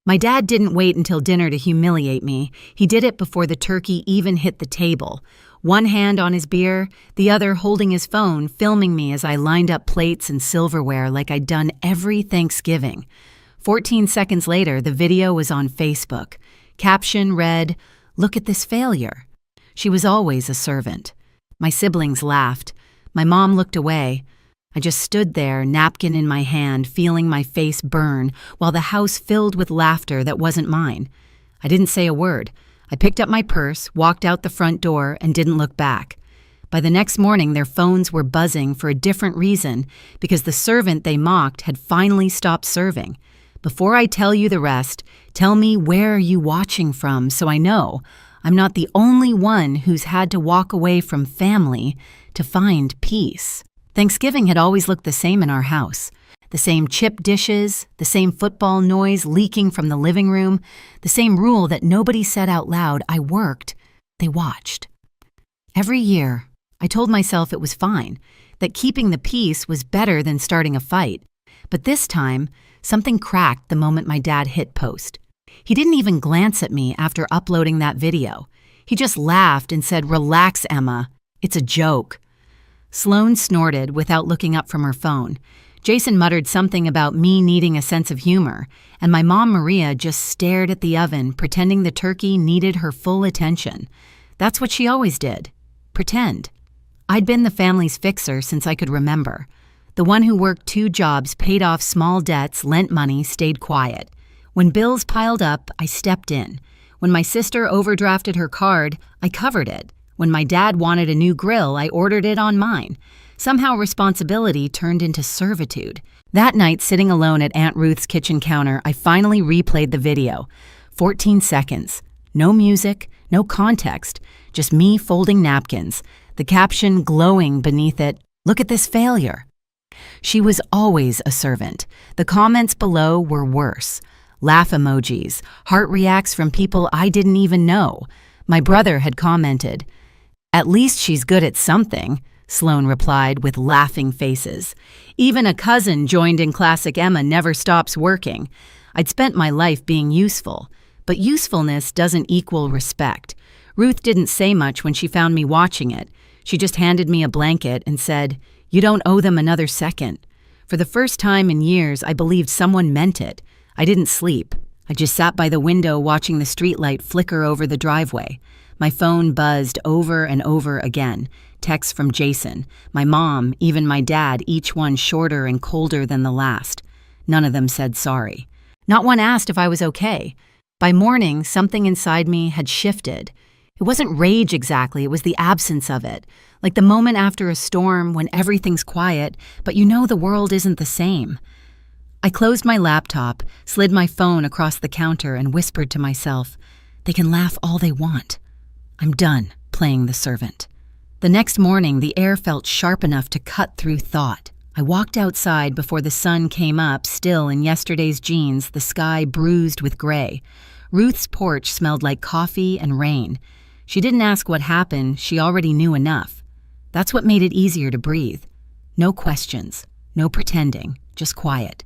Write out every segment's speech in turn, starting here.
My dad didn't wait until dinner to humiliate me. He did it before the turkey even hit the table. One hand on his beer, the other holding his phone, filming me as I lined up plates and silverware like I'd done every Thanksgiving. 14 seconds later, the video was on Facebook. Caption read, "Look at this failure." She was always a servant. My siblings laughed. My mom looked away. I just stood there, napkin in my hand, feeling my face burn, while the house filled with laughter that wasn't mine. I didn't say a word. I picked up my purse, walked out the front door, and didn't look back. By the next morning, their phones were buzzing for a different reason, because the servant they mocked had finally stopped serving. Before I tell you the rest, tell me where are you watching from so I know I'm not the only one who's had to walk away from family to find peace. Thanksgiving had always looked the same in our house. The same chip dishes, the same football noise leaking from the living room, the same rule that nobody said out loud, I worked, they watched. Every year, I told myself it was fine, that keeping the peace was better than starting a fight. But this time, something cracked the moment my dad hit post. He didn't even glance at me after uploading that video. He just laughed and said, "Relax, Emma. It's a joke." Sloane snorted without looking up from her phone. Jason muttered something about me needing a sense of humor, and my mom Maria just stared at the oven, pretending the turkey needed her full attention. That's what she always did. Pretend. I'd been the family's fixer since I could remember. The one who worked 2 jobs, paid off small debts, lent money, stayed quiet. When bills piled up, I stepped in. When my sister overdrafted her card, I covered it. When my dad wanted a new grill, I ordered it on mine. Somehow responsibility turned into servitude. That night, sitting alone at Aunt Ruth's kitchen counter, I finally replayed the video. 14 seconds. No music, no context, just me folding napkins. The caption glowing beneath it, "Look at this failure." She was always a servant. The comments below were worse. Laugh emojis, heart reacts from people I didn't even know. My brother had commented, "At least she's good at something," Sloane replied with laughing faces. Even a cousin joined in classic Emma never stops working. I'd spent my life being useful, but usefulness doesn't equal respect. Ruth didn't say much when she found me watching it. She just handed me a blanket and said, "You don't owe them another second." For the first time in years, I believed someone meant it. I didn't sleep. I just sat by the window watching the streetlight flicker over the driveway. My phone buzzed over and over again. Texts from Jason, my mom, even my dad, each one shorter and colder than the last. None of them said sorry. Not one asked if I was okay. By morning, something inside me had shifted. It wasn't rage exactly, it was the absence of it. Like the moment after a storm when everything's quiet, but you know the world isn't the same. I closed my laptop, slid my phone across the counter, and whispered to myself, they can laugh all they want. I'm done playing the servant. The next morning, the air felt sharp enough to cut through thought. I walked outside before the sun came up, still in yesterday's jeans, the sky bruised with gray. Ruth's porch smelled like coffee and rain. She didn't ask what happened, she already knew enough. That's what made it easier to breathe. No questions, no pretending, just quiet.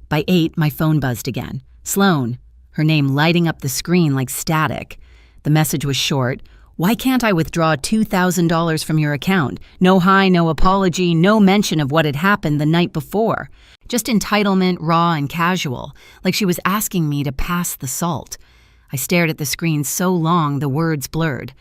By 8, my phone buzzed again. Sloane, her name lighting up the screen like static. The message was short. Why can't I withdraw $2,000 from your account? No hi, no apology, no mention of what had happened the night before. Just entitlement, raw and casual, like she was asking me to pass the salt. I stared at the screen so long the words blurred.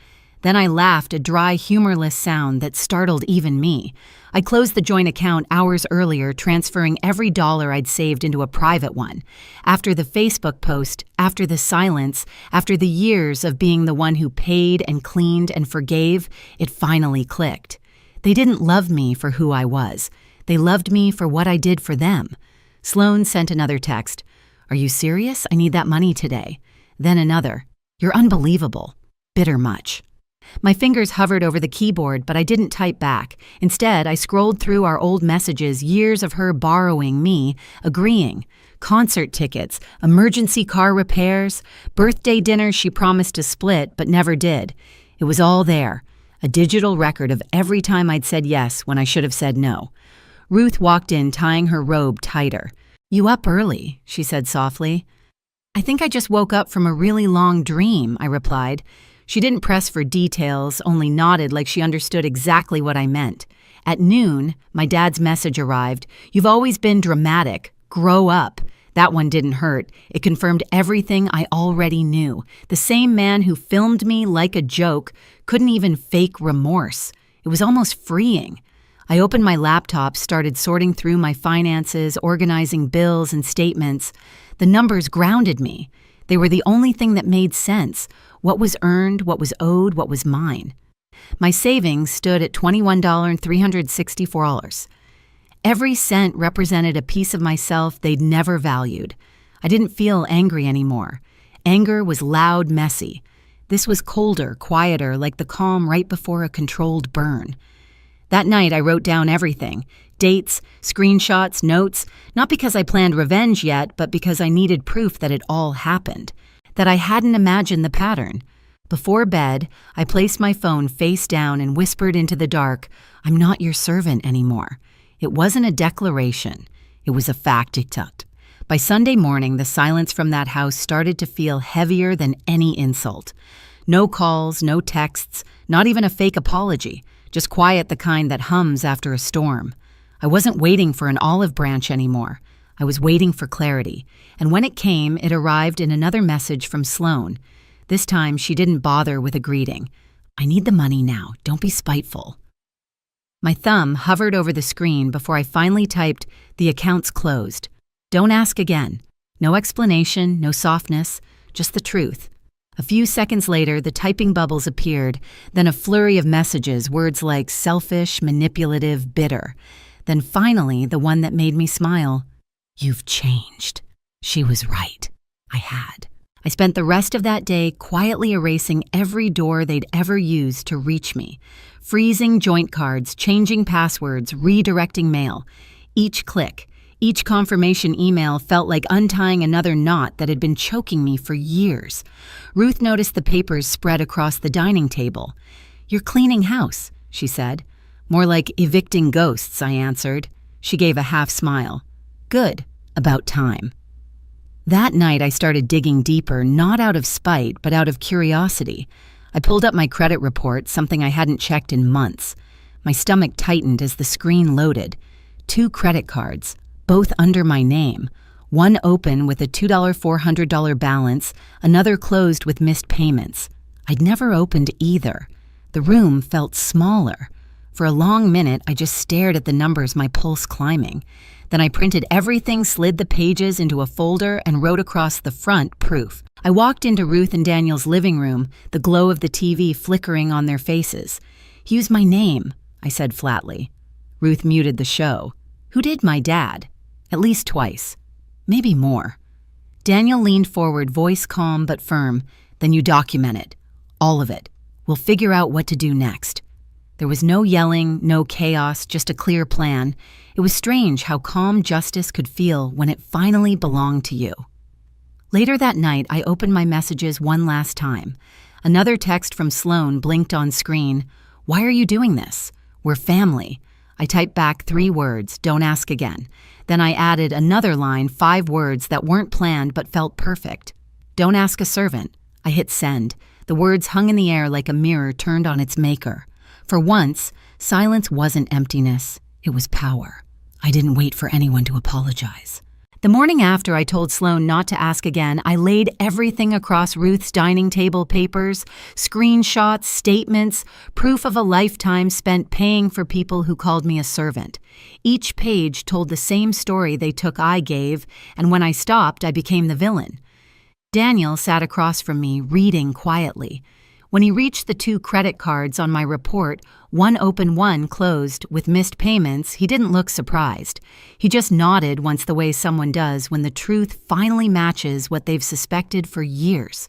Then I laughed, a dry, humorless sound that startled even me. I closed the joint account hours earlier, transferring every dollar I'd saved into a private one. After the Facebook post, after the silence, after the years of being the one who paid and cleaned and forgave, it finally clicked. They didn't love me for who I was. They loved me for what I did for them. Sloane sent another text. Are you serious? I need that money today. Then another. You're unbelievable. Bitter much. My fingers hovered over the keyboard, but I didn't type back. Instead, I scrolled through our old messages, years of her borrowing me, agreeing. Concert tickets, emergency car repairs, birthday dinners she promised to split but never did. It was all there, a digital record of every time I'd said yes when I should have said no. Ruth walked in, tying her robe tighter. You up early, she said softly. I think I just woke up from a really long dream, I replied. She didn't press for details, only nodded like she understood exactly what I meant. At noon, my dad's message arrived. You've always been dramatic. Grow up. That one didn't hurt. It confirmed everything I already knew. The same man who filmed me like a joke couldn't even fake remorse. It was almost freeing. I opened my laptop, started sorting through my finances, organizing bills and statements. The numbers grounded me. They were the only thing that made sense. What was earned, what was owed, what was mine. My savings stood at $21,364. Every cent represented a piece of myself they'd never valued. I didn't feel angry anymore. Anger was loud, messy. This was colder, quieter, like the calm right before a controlled burn. That night, I wrote down everything. Dates, screenshots, notes, not because I planned revenge yet, but because I needed proof that it all happened, that I hadn't imagined the pattern. Before bed, I placed my phone face down and whispered into the dark, I'm not your servant anymore. It wasn't a declaration. It was a fact. By Sunday morning, the silence from that house started to feel heavier than any insult. No calls, no texts, not even a fake apology, just quiet, the kind that hums after a storm. I wasn't waiting for an olive branch anymore. I was waiting for clarity. And when it came, it arrived in another message from Sloan. This time, she didn't bother with a greeting. I need the money now. Don't be spiteful. My thumb hovered over the screen before I finally typed, the account's closed. Don't ask again. No explanation, no softness, just the truth. A few seconds later, the typing bubbles appeared, then a flurry of messages, words like selfish, manipulative, bitter. Then finally, the one that made me smile. You've changed. She was right. I had. I spent the rest of that day quietly erasing every door they'd ever used to reach me, freezing joint cards, changing passwords, redirecting mail. Each click, each confirmation email felt like untying another knot that had been choking me for years. Ruth noticed the papers spread across the dining table. You're cleaning house, she said. More like evicting ghosts, I answered. She gave a half smile. Good. About time. That night I started digging deeper, not out of spite, but out of curiosity. I pulled up my credit report, something I hadn't checked in months. My stomach tightened as the screen loaded. 2 credit cards, both under my name. One open with a $400 balance, another closed with missed payments. I'd never opened either. The room felt smaller. For a long minute, I just stared at the numbers, my pulse climbing. Then I printed everything, slid the pages into a folder, and wrote across the front proof. I walked into Ruth and Daniel's living room, the glow of the TV flickering on their faces. Use my name, I said flatly. Ruth muted the show. Who did my dad? At least twice. Maybe more. Daniel leaned forward, voice calm but firm. Then you document it. All of it. We'll figure out what to do next. There was no yelling, no chaos, just a clear plan. It was strange how calm justice could feel when it finally belonged to you. Later that night, I opened my messages one last time. Another text from Sloan blinked on screen. Why are you doing this? We're family. I typed back 3 words, don't ask again. Then I added another line, 5 words that weren't planned but felt perfect. Don't ask a servant. I hit send. The words hung in the air like a mirror turned on its maker. For once, silence wasn't emptiness. It was power. I didn't wait for anyone to apologize. The morning after I told Sloan not to ask again, I laid everything across Ruth's dining table, papers, screenshots, statements, proof of a lifetime spent paying for people who called me a servant. Each page told the same story they took I gave, and when I stopped, I became the villain. Daniel sat across from me, reading quietly. When he reached the 2 credit cards on my report, one open, one closed, with missed payments, he didn't look surprised. He just nodded once, the way someone does when the truth finally matches what they've suspected for years.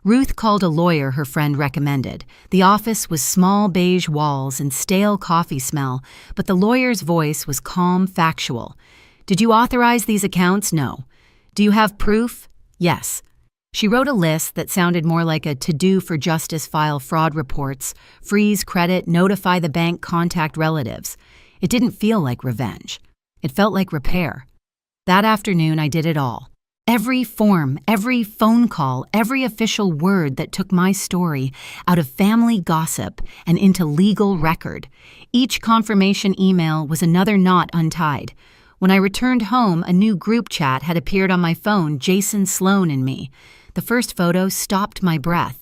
Ruth called a lawyer her friend recommended. The office was small beige walls and stale coffee smell, but the lawyer's voice was calm, factual. Did you authorize these accounts? No. Do you have proof? Yes. She wrote a list that sounded more like a to-do for justice, file fraud reports, freeze credit, notify the bank, contact relatives. It didn't feel like revenge. It felt like repair. That afternoon, I did it all. Every form, every phone call, every official word that took my story out of family gossip and into legal record. Each confirmation email was another knot untied. When I returned home, a new group chat had appeared on my phone, Jason Sloan and me. The first photo stopped my breath.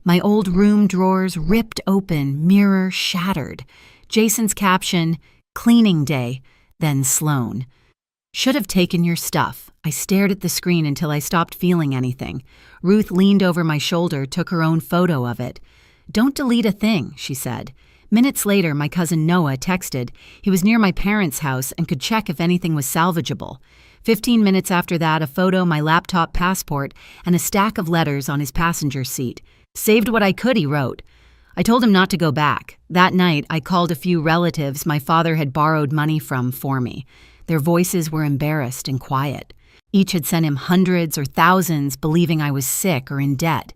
My old room drawers ripped open, mirror shattered. Jason's caption, "Cleaning day," then Sloan. "Should have taken your stuff." I stared at the screen until I stopped feeling anything. Ruth leaned over my shoulder, took her own photo of it. "Don't delete a thing," she said. Minutes later, my cousin Noah texted. He was near my parents' house and could check if anything was salvageable. 15 minutes after that, a photo, my laptop passport, and a stack of letters on his passenger seat. "Saved what I could," he wrote. I told him not to go back. That night, I called a few relatives my father had borrowed money from for me. Their voices were embarrassed and quiet. Each had sent him hundreds or thousands, believing I was sick or in debt.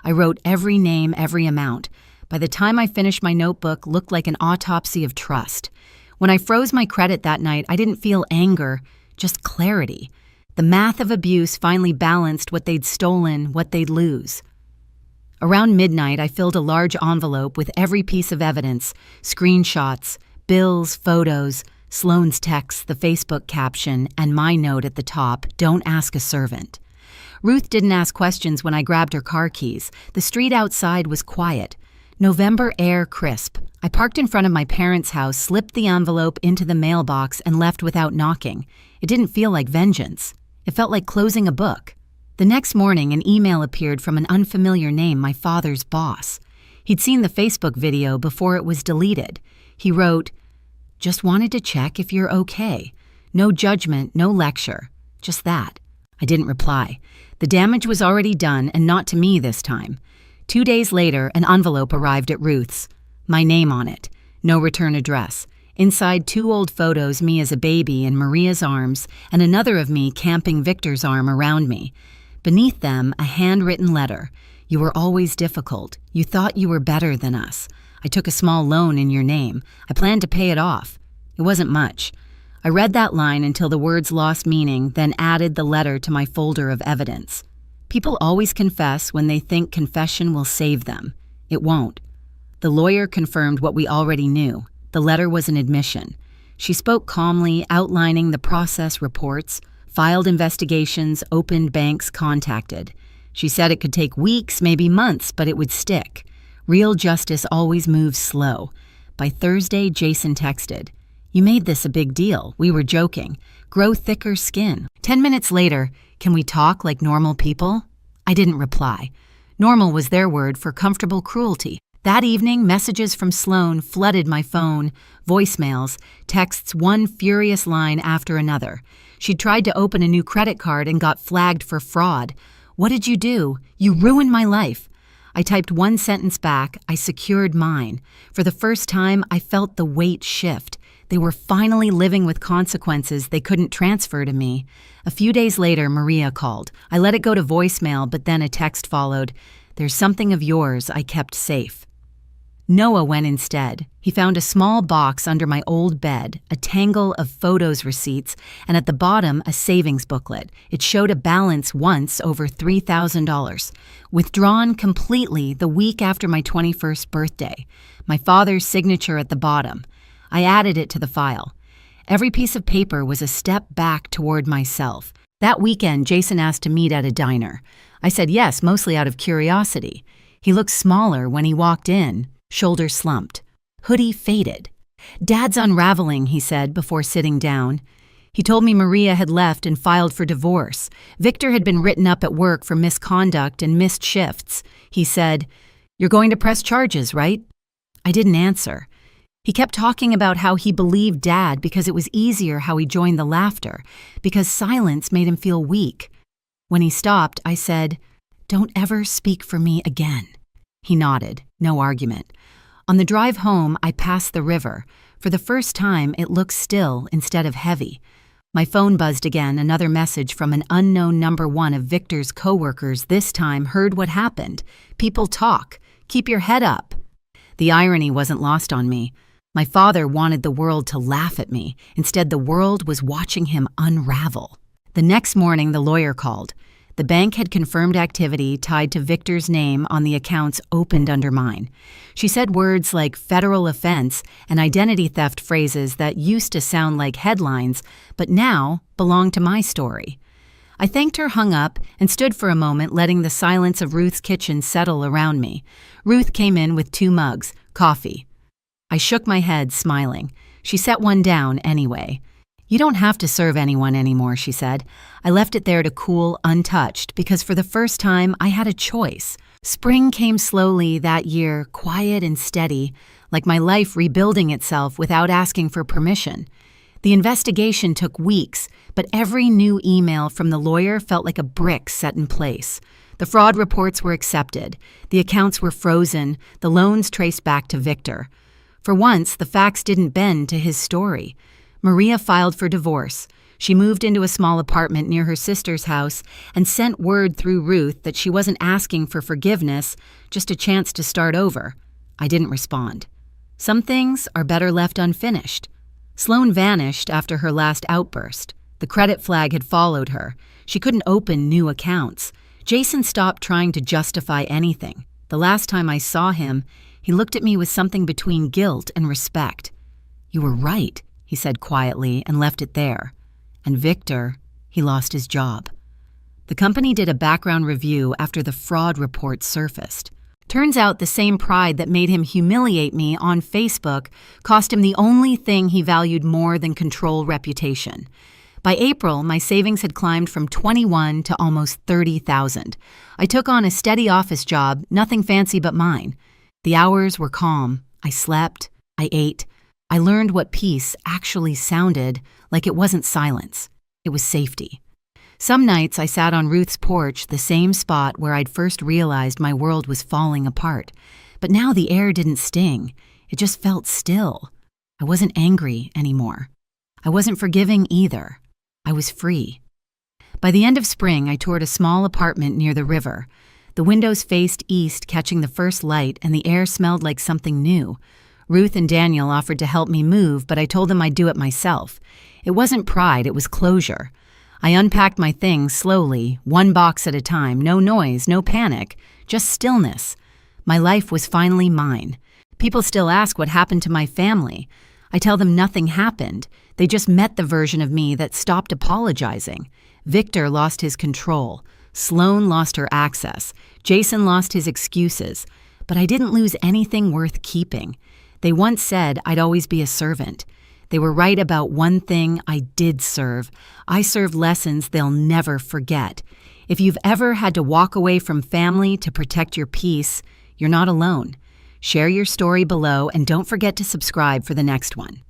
I wrote every name, every amount. By the time I finished, my notebook looked like an autopsy of trust. When I froze my credit that night, I didn't feel anger, just clarity. The math of abuse finally balanced what they'd stolen, what they'd lose. Around midnight, I filled a large envelope with every piece of evidence, screenshots, bills, photos, Sloan's text, the Facebook caption, and my note at the top, "Don't ask a servant." Ruth didn't ask questions when I grabbed her car keys. The street outside was quiet. November air crisp. I parked in front of my parents' house, slipped the envelope into the mailbox, and left without knocking. It didn't feel like vengeance. It felt like closing a book. The next morning, an email appeared from an unfamiliar name, my father's boss. He'd seen the Facebook video before it was deleted. He wrote, "Just wanted to check if you're okay. No judgment, no lecture. Just that." I didn't reply. The damage was already done, and not to me this time. 2 days later, an envelope arrived at Ruth's. My name on it. No return address. Inside, 2 old photos, me as a baby in Maria's arms, and another of me camping Victor's arm around me. Beneath them, a handwritten letter. "You were always difficult. You thought you were better than us. I took a small loan in your name. I planned to pay it off. It wasn't much." I read that line until the words lost meaning, then added the letter to my folder of evidence. People always confess when they think confession will save them. It won't. The lawyer confirmed what we already knew. The letter was an admission. She spoke calmly, outlining the process reports, filed investigations, opened banks contacted. She said it could take weeks, maybe months, but it would stick. Real justice always moves slow. By Thursday, Jason texted, "You made this a big deal. We were joking. Grow thicker skin." 10 minutes later, "Can we talk like normal people?" I didn't reply. Normal was their word for comfortable cruelty. That evening, messages from Sloan flooded my phone, voicemails, texts, one furious line after another. She'd tried to open a new credit card and got flagged for fraud. "What did you do? You ruined my life." I typed one sentence back, "I secured mine." For the first time, I felt the weight shift. They were finally living with consequences they couldn't transfer to me. A few days later, Maria called. I let it go to voicemail, but then a text followed. "There's something of yours I kept safe." Noah went instead. He found a small box under my old bed, a tangle of photos receipts, and at the bottom a savings booklet. It showed a balance once over $3,000. Withdrawn completely the week after my 21st birthday. My father's signature at the bottom. I added it to the file. Every piece of paper was a step back toward myself. That weekend, Jason asked to meet at a diner. I said yes, mostly out of curiosity. He looked smaller when he walked in, shoulders slumped, hoodie faded. "Dad's unraveling," he said before sitting down. He told me Maria had left and filed for divorce. Victor had been written up at work for misconduct and missed shifts. He said, "You're going to press charges, right?" I didn't answer. He kept talking about how he believed Dad because it was easier how he joined the laughter, because silence made him feel weak. When he stopped, I said, "Don't ever speak for me again." He nodded, no argument. On the drive home, I passed the river. For the first time, it looked still instead of heavy. My phone buzzed again, another message from an unknown number one of Victor's coworkers this time heard what happened. "People talk. Keep your head up." The irony wasn't lost on me. My father wanted the world to laugh at me. Instead, the world was watching him unravel. The next morning, the lawyer called. The bank had confirmed activity tied to Victor's name on the accounts opened under mine. She said words like federal offense and identity theft phrases that used to sound like headlines, but now belonged to my story. I thanked her, hung up, and stood for a moment letting the silence of Ruth's kitchen settle around me. Ruth came in with 2 mugs, coffee. I shook my head, smiling. She set one down anyway. "You don't have to serve anyone anymore," she said. I left it there to cool, untouched, because for the first time I had a choice. Spring came slowly that year, quiet and steady, like my life rebuilding itself without asking for permission. The investigation took weeks, but every new email from the lawyer felt like a brick set in place. The fraud reports were accepted, the accounts were frozen, the loans traced back to Victor. For once, the facts didn't bend to his story. Maria filed for divorce. She moved into a small apartment near her sister's house and sent word through Ruth that she wasn't asking for forgiveness, just a chance to start over. I didn't respond. Some things are better left unfinished. Sloane vanished after her last outburst. The credit flag had followed her. She couldn't open new accounts. Jason stopped trying to justify anything. The last time I saw him, he looked at me with something between guilt and respect. "You were right," he said quietly, and left it there. And Victor, he lost his job. The company did a background review after the fraud report surfaced. Turns out the same pride that made him humiliate me on Facebook cost him the only thing he valued more than control: reputation. By April, my savings had climbed from $21,000 to almost $30,000. I took on a steady office job, nothing fancy but mine. The hours were calm. I slept. I ate. I learned what peace actually sounded like. It wasn't silence. It was safety. Some nights I sat on Ruth's porch, the same spot where I'd first realized my world was falling apart. But now the air didn't sting. It just felt still. I wasn't angry anymore. I wasn't forgiving either. I was free. By the end of spring, I toured a small apartment near the river. The windows faced east, catching the first light, and the air smelled like something new. Ruth and Daniel offered to help me move, but I told them I'd do it myself. It wasn't pride, it was closure. I unpacked my things slowly, one box at a time, no noise, no panic, just stillness. My life was finally mine. People still ask what happened to my family. I tell them nothing happened. They just met the version of me that stopped apologizing. Victor lost his control. Sloane lost her access. Jason lost his excuses. But I didn't lose anything worth keeping. They once said I'd always be a servant. They were right about one thing: I did serve. I served lessons they'll never forget. If you've ever had to walk away from family to protect your peace, you're not alone. Share your story below and don't forget to subscribe for the next one.